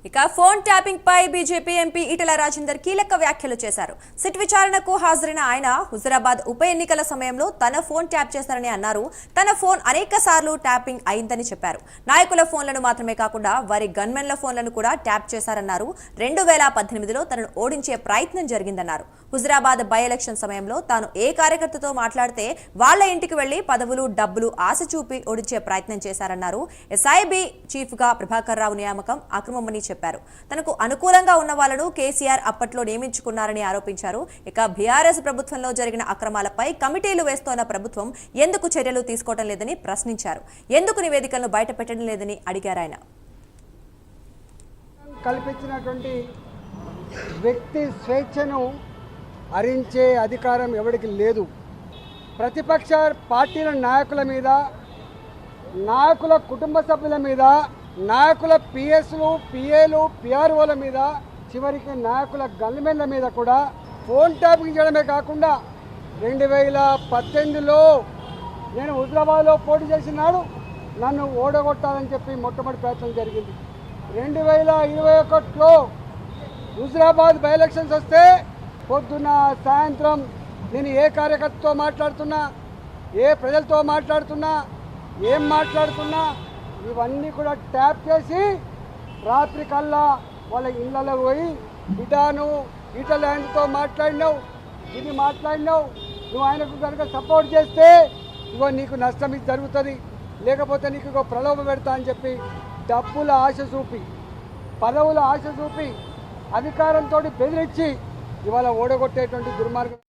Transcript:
ఇక phone tapping పై BJP MP Etela Rajender కీలక వ్యాఖ్యలు చేశారు. సిట్ విచారణకు హాజరైన ఆయన హుజురాబాద్ ఉప ఎన్నికల సమయంలో తన ఫోన్ ట్యాప్ చేశారని అన్నారు. తన ఫోన్ అనేక సార్లు ట్యాపింగ్ అయిందని చెప్పారు. నాయకుల ఫోన్లను మాత్రమే కాకుండా వారి గన్మెన్ల ఫోన్లను కూడా ట్యాప్ చేశారన్నారు. 2018లో తనను ఓడించే ప్రయత్నం జరిగిందన్నారు. హుజురాబాద్ బై ఎలక్షన్ సమయంలో తాను ఏ కార్యకర్తతో మాట్లాడితే వాళ్ల ఇంటికి వెళ్లి పదవులు డబ్బులు ఆశ చూపి ఓడించే ప్రయత్నం చేశారన్నారు. ఎస్ఐబి చీఫ్ గా ప్రభాకర్ రావు నియామకం అక్రమమని చెప్పారు. తనకు అనుకూలంగా ఉన్న వాళ్లను కేసీఆర్ అప్పట్లో నియమించుకున్నారని ఆరోపించారు. ఇక బీఆర్ఎస్ ప్రభుత్వంలో జరిగిన అక్రమాలపై కమిటీలు వేస్తోన్న ప్రభుత్వం ఎందుకు చర్యలు తీసుకోవడం లేదని ప్రశ్నించారు. ఎందుకు నివేదికలను బయట పెట్టడం లేదని అడిగారు ఆయన. కల్పించినటువంటి వ్యక్తి స్వేచ్ఛను హరించే అధికారం ఎవరికి లేదు. ప్రతిపక్ష పార్టీల నాయకుల మీద, నాయకుల కుటుంబ సభ్యుల మీద, నాయకుల పిఎస్లు, పిఏలు, పిఆర్ఓల మీద, చివరికి నాయకుల గన్మెన్ల మీద కూడా ఫోన్ ట్యాపింగ్ చేయడమే కాకుండా 2018లో నేను హుజురాబాద్లో పోటీ చేసినాడు నన్ను ఓడగొట్టాలని చెప్పి మొట్టమొదటి ప్రయత్నం జరిగింది. 2021లో హుజురాబాద్ బై ఎలక్షన్స్ వస్తే పొద్దున్న సాయంత్రం నేను ఏ కార్యకర్తతో మాట్లాడుతున్నా, ఏ ప్రజలతో మాట్లాడుతున్నా, ఏం మాట్లాడుతున్నా ఇవన్నీ కూడా ట్యాప్ చేసి రాత్రి కల్లా వాళ్ళ ఇళ్ళలో పోయి బిడ్డాను ఈటల ల్యాండ్తో మాట్లాడినావు, ఇది మాట్లాడినావు, నువ్వు ఆయనకు కనుక సపోర్ట్ చేస్తే ఇగో నీకు నష్టం ఇది జరుగుతుంది, లేకపోతే నీకు ఇగో ప్రలోభ పెడతా అని చెప్పి డబ్బుల ఆశ చూపి, పదవుల ఆశ చూపి, అధికారంతో బెదిరించి ఇవాళ ఓడగొట్టేటువంటి దుర్మార్గం.